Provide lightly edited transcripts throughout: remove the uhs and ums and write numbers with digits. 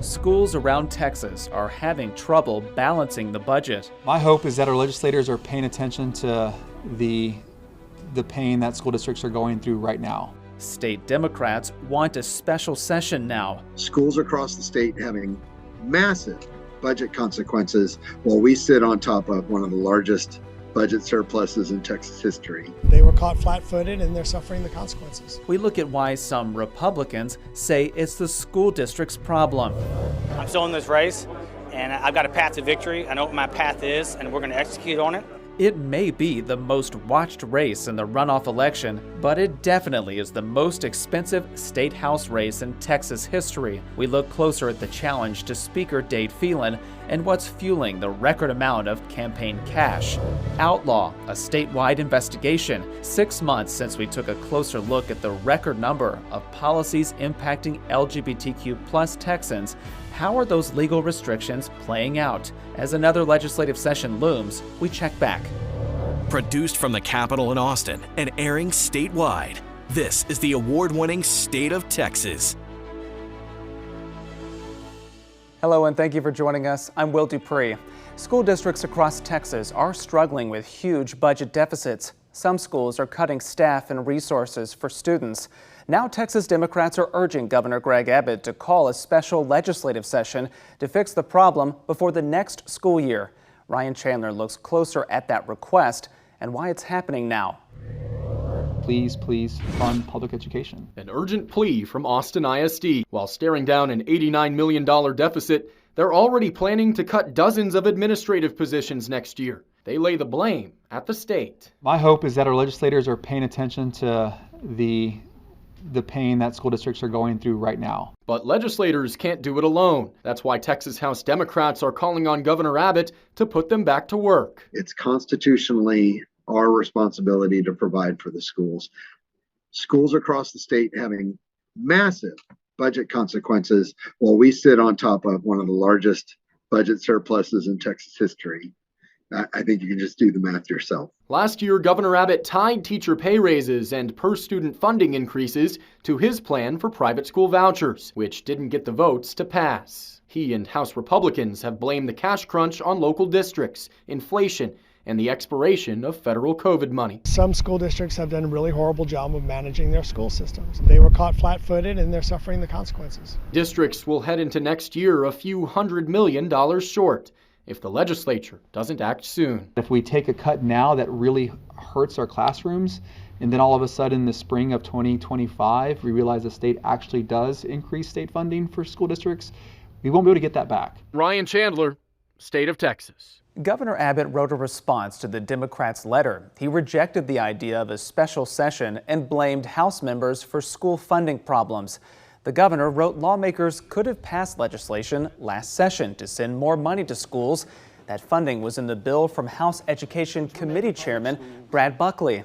Schools around Texas are having trouble balancing the budget. My hope is that our legislators are paying attention to the pain that school districts are going through right now. State Democrats want a special session now. Schools across the state having massive budget consequences while we sit on top of one of the largest budget surpluses in Texas history. They were caught flat-footed and they're suffering the consequences. We look at why some Republicans say it's the school district's problem. I'm still in this race and I've got a path to victory. I know what my path is and we're going to execute on it. It may be the most watched race in the runoff election, but it definitely is the most expensive state house race in Texas history. We look closer at the challenge to Speaker Dade Phelan and what's fueling the record amount of campaign cash. Outlaw, a statewide investigation, 6 months since we took a closer look at the record number of policies impacting LGBTQ+ Texans. How are those legal restrictions playing out? As another legislative session looms, we check back. Produced from the Capitol in Austin and airing statewide, this is the award-winning State of Texas. Hello and thank you for joining us. I'm Will Dupree. School districts across Texas are struggling with huge budget deficits. Some schools are cutting staff and resources for students. Now Texas Democrats are urging Governor Greg Abbott to call a special legislative session to fix the problem before the next school year. Ryan Chandler looks closer at that request and why it's happening now. Please fund public education. An urgent plea from Austin ISD. While staring down an $89 million deficit, they're already planning to cut dozens of administrative positions next year. They lay the blame at the state. My hope is that our legislators are paying attention to the pain that school districts are going through right now. But legislators can't do it alone. That's why Texas House Democrats are calling on Governor Abbott to put them back to work. It's constitutionally our responsibility to provide for the schools. Schools across the state having massive budget consequences while we sit on top of one of the largest budget surpluses in Texas history. I think you can just do the math yourself. Last year, Governor Abbott tied teacher pay raises and per-student funding increases to his plan for private school vouchers, which didn't get the votes to pass. He and House Republicans have blamed the cash crunch on local districts, inflation, and the expiration of federal COVID money. Some school districts have done a really horrible job of managing their school systems. They were caught flat-footed and they're suffering the consequences. Districts will head into next year a few $100 million short if the legislature doesn't act soon. If we take a cut now, that really hurts our classrooms, and then all of a sudden in the spring of 2025, we realize the state actually does increase state funding for school districts, we won't be able to get that back. Ryan Chandler, State of Texas. Governor Abbott wrote a response to the Democrats' letter. He rejected the idea of a special session and blamed House members for school funding problems. The governor wrote lawmakers could have passed legislation last session to send more money to schools. That funding was in the bill from House Education Committee Chairman Brad Buckley.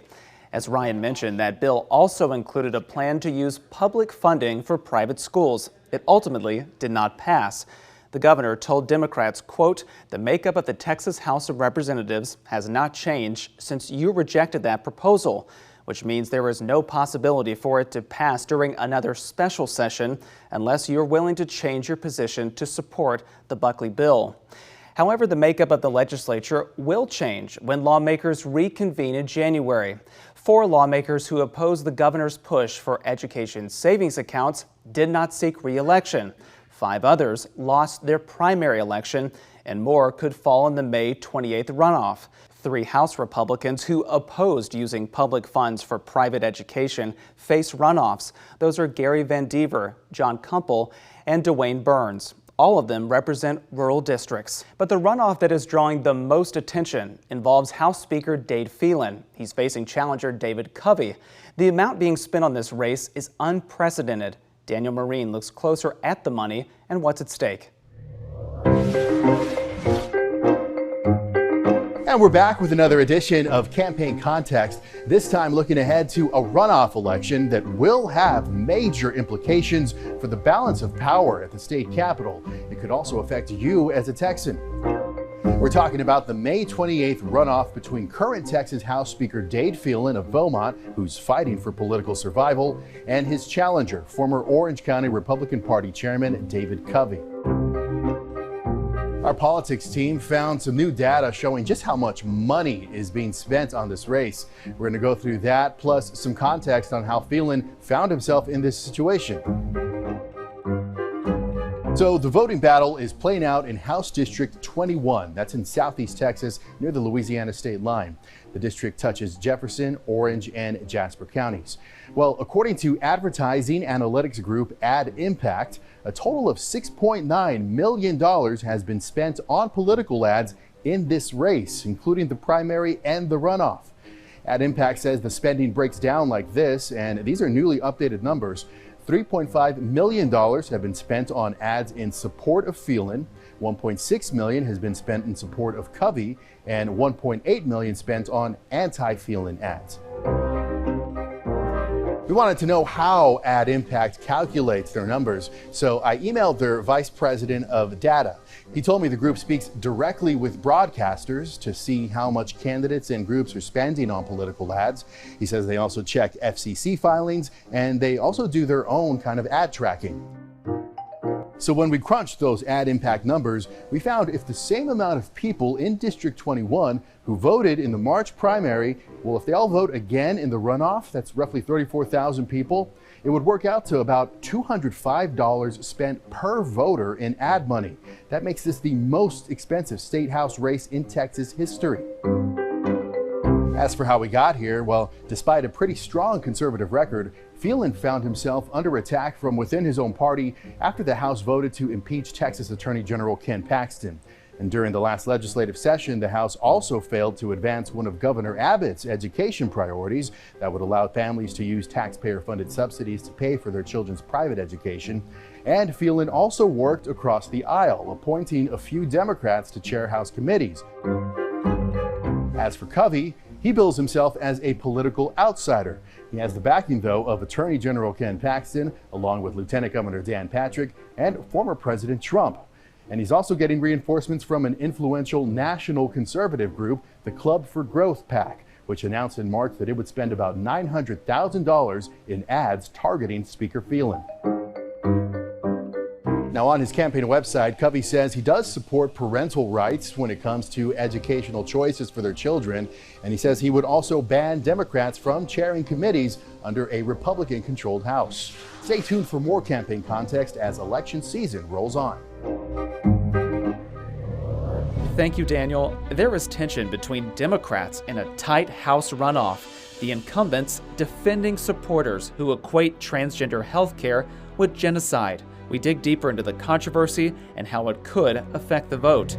As Ryan mentioned, that bill also included a plan to use public funding for private schools. It ultimately did not pass. The governor told Democrats, quote, "The makeup of the Texas House of Representatives has not changed since you rejected that proposal, which means there is no possibility for it to pass during another special session unless you're willing to change your position to support the Buckley bill." However, the makeup of the legislature will change when lawmakers reconvene in January. 4 lawmakers who opposed the governor's push for education savings accounts did not seek re-election. 5 others lost their primary election, and more could fall in the May 28th runoff. 3 House Republicans who opposed using public funds for private education face runoffs. Those are Gary Van Dever, John Kumpel, and Dwayne Burns. All of them represent rural districts. But the runoff that is drawing the most attention involves House Speaker Dade Phelan. He's facing challenger David Covey. The amount being spent on this race is unprecedented. Daniel Marine looks closer at the money and what's at stake. And we're back with another edition of Campaign Context, this time looking ahead to a runoff election that will have major implications for the balance of power at the state capitol. It could also affect you as a Texan. We're talking about the May 28th runoff between current Texas House Speaker Dade Phelan of Beaumont, who's fighting for political survival, and his challenger, former Orange County Republican Party Chairman David Covey. Our politics team found some new data showing just how much money is being spent on this race. We're going to go through that, plus some context on how Phelan found himself in this situation. So the voting battle is playing out in House District 21. That's in southeast Texas near the Louisiana state line. The district touches Jefferson, Orange, and Jasper counties. Well, according to advertising analytics group Ad Impact, a total of $6.9 million has been spent on political ads in this race, including the primary and the runoff. Ad Impact says the spending breaks down like this, and these are newly updated numbers. $3.5 million have been spent on ads in support of Phelan, $1.6 million has been spent in support of Covey, and $1.8 million spent on anti-Phelan ads. We wanted to know how Ad Impact calculates their numbers, so I emailed their vice president of data. He told me the group speaks directly with broadcasters to see how much candidates and groups are spending on political ads. He says they also check FCC filings, and they also do their own kind of ad tracking. So when we crunched those Ad Impact numbers, we found if the same amount of people in District 21 who voted in the March primary, well, if they all vote again in the runoff, that's roughly 34,000 people, it would work out to about $205 spent per voter in ad money. That makes this the most expensive state house race in Texas history. As for how we got here, well, despite a pretty strong conservative record, Phelan found himself under attack from within his own party after the House voted to impeach Texas Attorney General Ken Paxton. And during the last legislative session, the House also failed to advance one of Governor Abbott's education priorities that would allow families to use taxpayer-funded subsidies to pay for their children's private education. And Phelan also worked across the aisle, appointing a few Democrats to chair House committees. As for Covey, he bills himself as a political outsider. He has the backing, though, of Attorney General Ken Paxton, along with Lieutenant Governor Dan Patrick and former President Trump. And he's also getting reinforcements from an influential national conservative group, the Club for Growth PAC, which announced in March that it would spend about $900,000 in ads targeting Speaker Phelan. Now, on his campaign website, Covey says he does support parental rights when it comes to educational choices for their children, and he says he would also ban Democrats from chairing committees under a Republican-controlled House. Stay tuned for more campaign context as election season rolls on. Thank you, Daniel. There is tension between Democrats in a tight House runoff. The incumbents defending supporters who equate transgender health care with genocide. We dig deeper into the controversy and how it could affect the vote.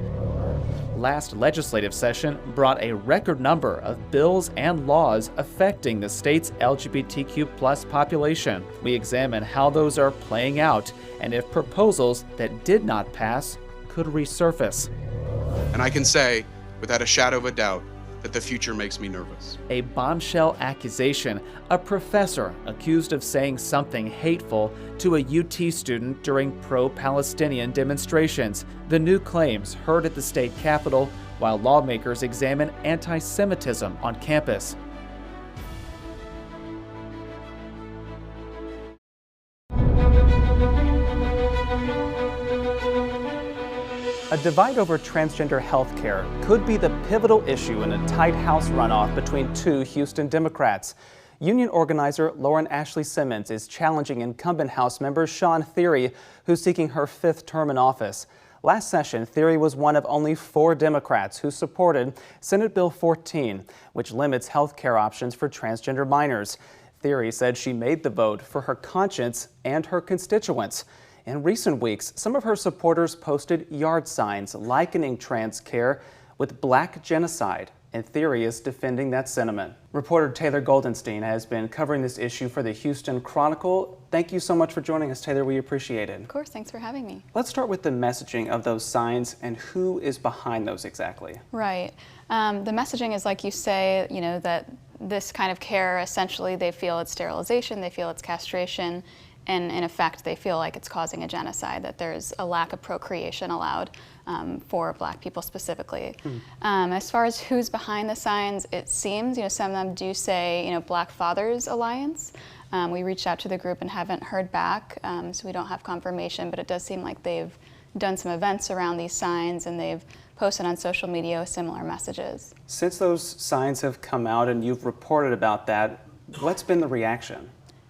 Last legislative session brought a record number of bills and laws affecting the state's LGBTQ+ population. We examine how those are playing out and if proposals that did not pass could resurface. And I can say, without a shadow of a doubt, that the future makes me nervous. A bombshell accusation, a professor accused of saying something hateful to a UT student during pro-Palestinian demonstrations. The new claims heard at the state capitol while lawmakers examine anti-Semitism on campus. A divide over transgender health care could be the pivotal issue in a tight House runoff between two Houston Democrats. Union organizer Lauren Ashley Simmons is challenging incumbent House member Sean Thierry, who's seeking her 5th term in office. Last session, Thierry was one of only 4 Democrats who supported Senate Bill 14, which limits health care options for transgender minors. Thierry said she made the vote for her conscience and her constituents. In recent weeks, some of her supporters posted yard signs likening trans care with black genocide, and Thierry is defending that sentiment. Reporter Taylor Goldenstein has been covering this issue for the Houston Chronicle. Thank you so much for joining us, Taylor. We appreciate it. Of course, thanks for having me. Let's start with the messaging of those signs and who is behind those exactly. Right. The messaging is, like you say, that this kind of care, essentially, they feel it's sterilization, they feel it's castration, and in effect they feel like it's causing a genocide, that there's a lack of procreation allowed for Black people specifically. As far as who's behind the signs, it seems, some of them do say, Black Fathers Alliance. We reached out to the group and haven't heard back, so we don't have confirmation, but it does seem like they've done some events around these signs and they've posted on social media with similar messages. Since those signs have come out and you've reported about that, what's been the reaction?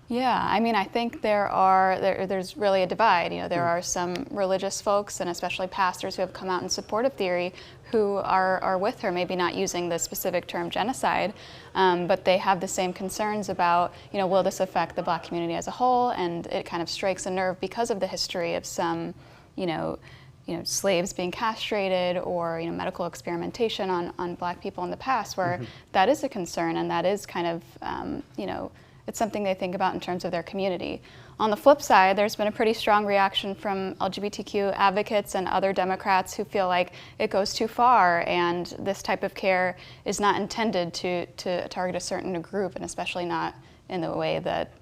Yeah, I think there's really a divide. There are some religious folks and especially pastors who have come out in support of theory who are with her, maybe not using the specific term genocide, but they have the same concerns about, will this affect the Black community as a whole? And it kind of strikes a nerve because of the history of some, slaves being castrated or medical experimentation on Black people in the past, where that is a concern and that is kind of it's something they think about in terms of their community. On the flip side, there's been a pretty strong reaction from LGBTQ advocates and other Democrats who feel like it goes too far and this type of care is not intended to target a certain group, and especially not in the way that,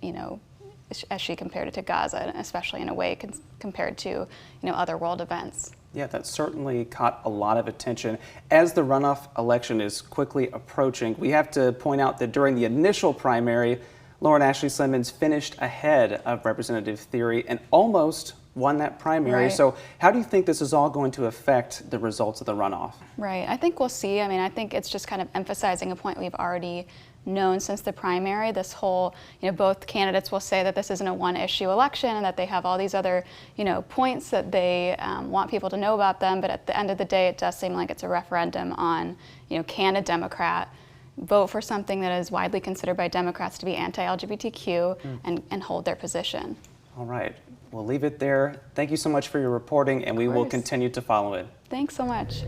as she compared it to Gaza, and especially in a way compared to, other world events. Yeah, that certainly caught a lot of attention. As the runoff election is quickly approaching, we have to point out that during the initial primary, Lauren Ashley Simmons finished ahead of Representative Thiry and almost won that primary. Right. So how do you think this is all going to affect the results of the runoff? Right, I think we'll see. I think it's just kind of emphasizing a point we've already known since the primary. This whole, both candidates will say that this isn't a one-issue election and that they have all these other, points that they want people to know about them. But at the end of the day, it does seem like it's a referendum on, can a Democrat vote for something that is widely considered by Democrats to be anti-LGBTQ and hold their position. All right, we'll leave it there. Thank you so much for your reporting, and we will continue to follow it. Thanks so much.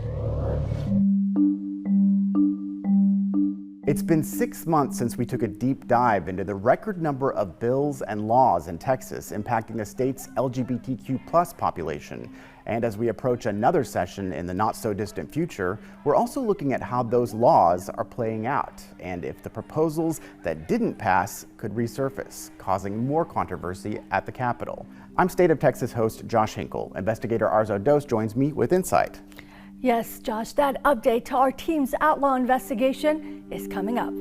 It's been 6 months since we took a deep dive into the record number of bills and laws in Texas impacting the state's LGBTQ+ population. And as we approach another session in the not-so-distant future, we're also looking at how those laws are playing out and if the proposals that didn't pass could resurface, causing more controversy at the Capitol. I'm State of Texas host Josh Hinkle. Investigator Arzo Dos joins me with insight. Yes, Josh, that update to our team's outlaw investigation is coming up.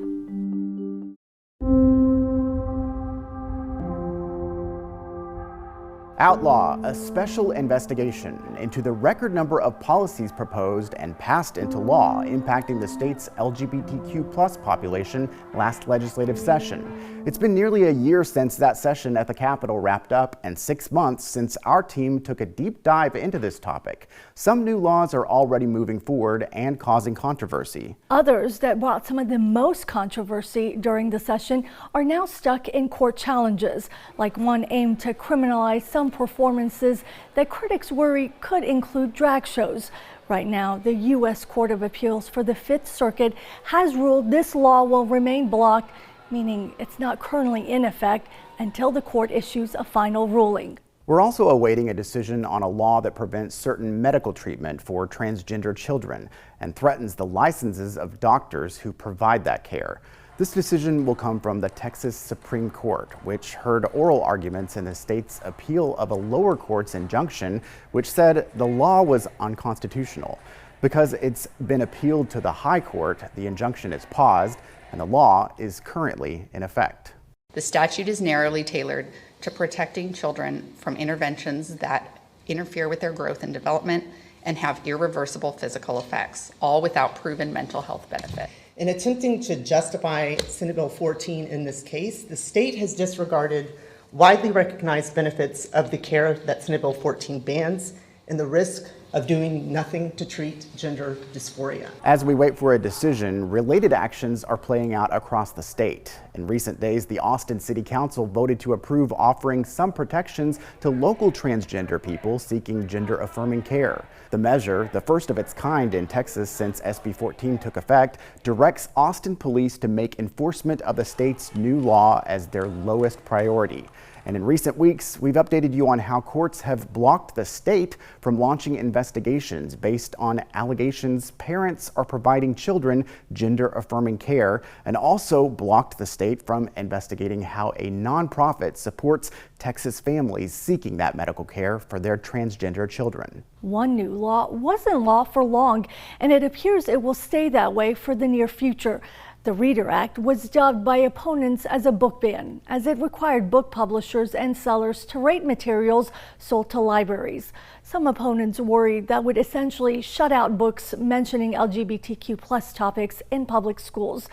Outlaw, a special investigation into the record number of policies proposed and passed into law impacting the state's LGBTQ+ population last legislative session. It's been nearly a year since that session at the Capitol wrapped up and 6 months since our team took a deep dive into this topic. Some new laws are already moving forward and causing controversy. Others that brought some of the most controversy during the session are now stuck in court challenges, like one aimed to criminalize some performances that critics worry could include drag shows. Right now, the U.S. Court of Appeals for the Fifth Circuit has ruled this law will remain blocked, meaning it's not currently in effect until the court issues a final ruling. We're also awaiting a decision on a law that prevents certain medical treatment for transgender children and threatens the licenses of doctors who provide that care. This decision will come from the Texas Supreme Court, which heard oral arguments in the state's appeal of a lower court's injunction, which said the law was unconstitutional. Because it's been appealed to the high court, the injunction is paused, and the law is currently in effect. The statute is narrowly tailored to protecting children from interventions that interfere with their growth and development and have irreversible physical effects, all without proven mental health benefit. In attempting to justify Senate Bill 14 in this case, the state has disregarded widely recognized benefits of the care that Senate Bill 14 bans and the risk of doing nothing to treat gender dysphoria. As we wait for a decision, related actions are playing out across the state. In recent days, the Austin City Council voted to approve offering some protections to local transgender people seeking gender-affirming care. The measure, the first of its kind in Texas since SB 14 took effect, directs Austin police to make enforcement of the state's new law as their lowest priority. And in recent weeks, we've updated you on how courts have blocked the state from launching investigations based on allegations parents are providing children gender-affirming care, and also blocked the state from investigating how a nonprofit supports Texas families seeking that medical care for their transgender children. One new law wasn't law for long, and it appears it will stay that way for the near future. The Reader Act was dubbed by opponents as a book ban, as it required book publishers and sellers to rate materials sold to libraries. Some opponents worried that would essentially shut out books mentioning LGBTQ+ topics in public schools.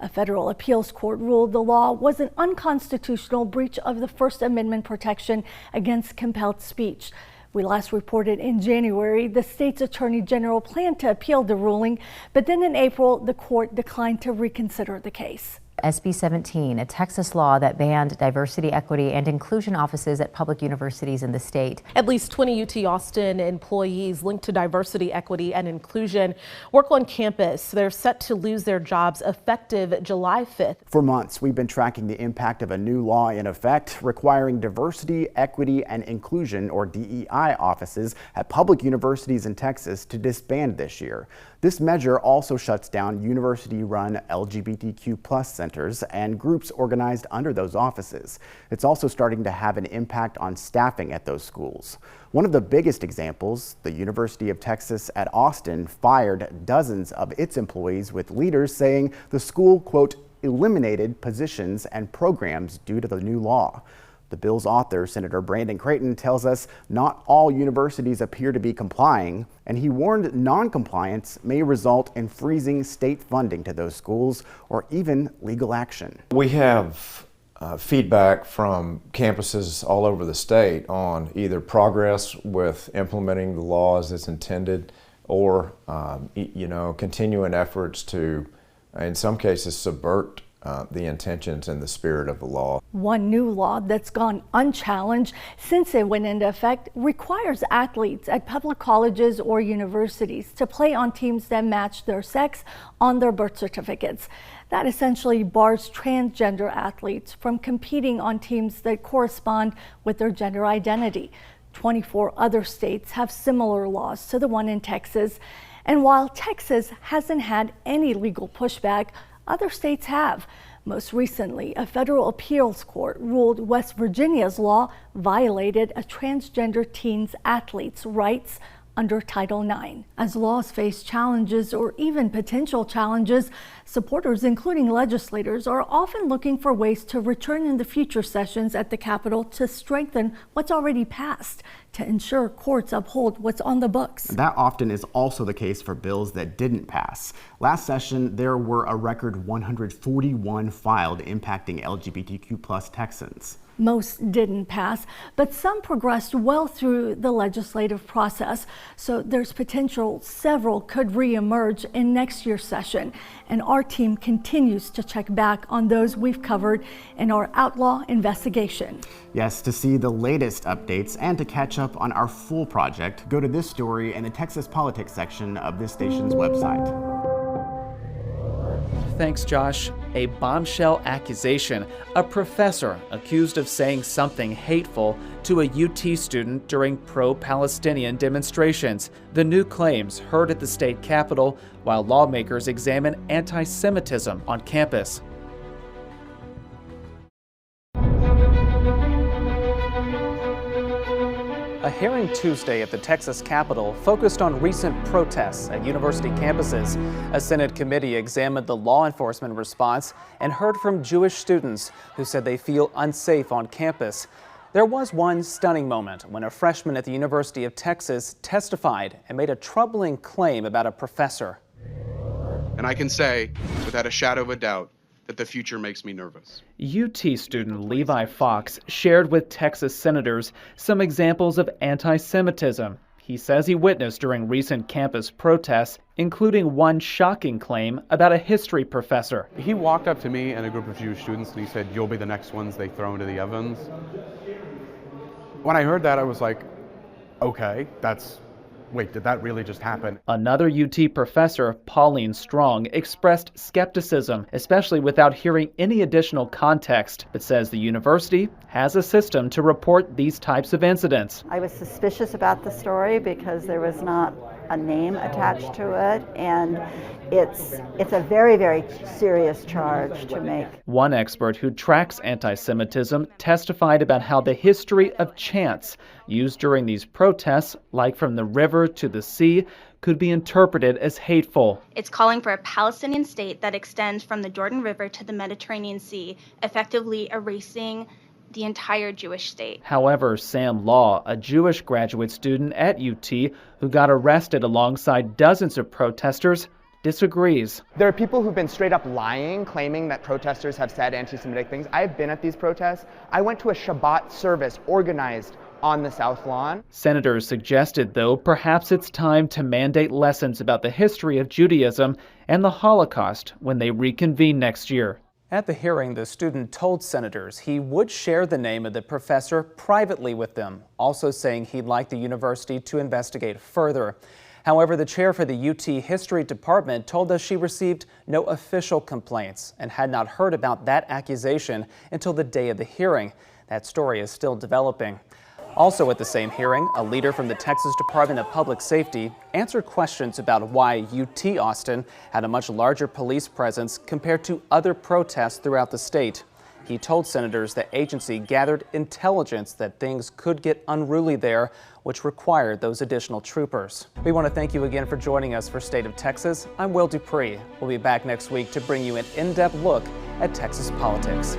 A federal appeals court ruled the law was an unconstitutional breach of the First Amendment protection against compelled speech. We last reported in January the state's attorney general planned to appeal the ruling, but then in April, the court declined to reconsider the case. SB 17, a Texas law that banned diversity, equity, and inclusion offices at public universities in the state. At least 20 UT Austin employees linked to diversity, equity, and inclusion work on campus. They're set to lose their jobs effective July 5th. For months, we've been tracking the impact of a new law in effect requiring diversity, equity, and inclusion, or DEI, offices at public universities in Texas to disband this year. This measure also shuts down university-run LGBTQ+ centers and groups organized under those offices. It's also starting to have an impact on staffing at those schools. One of the biggest examples, the University of Texas at Austin fired dozens of its employees, with leaders saying the school, quote, eliminated positions and programs due to the new law. The bill's author, Senator Brandon Creighton, tells us not all universities appear to be complying, and he warned non-compliance may result in freezing state funding to those schools or even legal action. We have feedback from campuses all over the state on either progress with implementing the law as it's intended, or continuing efforts to, in some cases, subvert the intentions and the spirit of the law. One new law that's gone unchallenged since it went into effect requires athletes at public colleges or universities to play on teams that match their sex on their birth certificates. That essentially bars transgender athletes from competing on teams that correspond with their gender identity. 24 other states have similar laws to the one in Texas. And while Texas hasn't had any legal pushback, other states have. Most recently, a federal appeals court ruled West Virginia's law violated a transgender teen's athlete's rights under Title IX. As laws face challenges or even potential challenges, supporters, including legislators, are often looking for ways to return in the future sessions at the Capitol to strengthen what's already passed, to ensure courts uphold what's on the books. That often is also the case for bills that didn't pass. Last session, there were a record 141 filed impacting LGBTQ+ Texans. Most didn't pass, but some progressed well through the legislative process. So there's potential several could reemerge in next year's session. And our team continues to check back on those we've covered in our outlaw investigation. Yes, to see the latest updates and to catch up on our full project, go to this story in the Texas Politics section of this station's website. Thanks, Josh. A bombshell accusation. A professor accused of saying something hateful to a UT student during pro-Palestinian demonstrations. The new claims heard at the state capitol while lawmakers examine anti-Semitism on campus. A hearing Tuesday at the Texas Capitol focused on recent protests at university campuses. A Senate committee examined the law enforcement response and heard from Jewish students who said they feel unsafe on campus. There was one stunning moment when a freshman at the University of Texas testified and made a troubling claim about a professor. And I can say, without a shadow of a doubt, that the future makes me nervous. UT student Levi Fox shared with Texas senators some examples of anti-Semitism he says he witnessed during recent campus protests, including one shocking claim about a history professor. He walked up to me and a group of Jewish students and he said, "You'll be the next ones they throw into the ovens." When I heard that, I was like, okay, that's wait, did that really just happen? Another UT professor, Pauline Strong, expressed skepticism, especially without hearing any additional context, but says the university has a system to report these types of incidents. I was suspicious about the story because there was not a name attached to it, and it's a very, very serious charge to make. One expert who tracks anti-Semitism testified about how the history of chants used during these protests, like from the river to the sea, could be interpreted as hateful. It's calling for a Palestinian state that extends from the Jordan River to the Mediterranean Sea, effectively erasing the entire Jewish state. However, Sam Law, a Jewish graduate student at UT who got arrested alongside dozens of protesters, disagrees. There are people who've been straight up lying, claiming that protesters have said anti-Semitic things. I've been at these protests. I went to a Shabbat service organized on the South Lawn. Senators suggested, though, perhaps it's time to mandate lessons about the history of Judaism and the Holocaust when they reconvene next year. At the hearing, the student told senators he would share the name of the professor privately with them, also saying he'd like the university to investigate further. However, the chair for the UT History Department told us she received no official complaints and had not heard about that accusation until the day of the hearing. That story is still developing. Also at the same hearing, a leader from the Texas Department of Public Safety answered questions about why UT Austin had a much larger police presence compared to other protests throughout the state. He told senators the agency gathered intelligence that things could get unruly there, which required those additional troopers. We want to thank you again for joining us for State of Texas. I'm Will Dupree. We'll be back next week to bring you an in-depth look at Texas politics.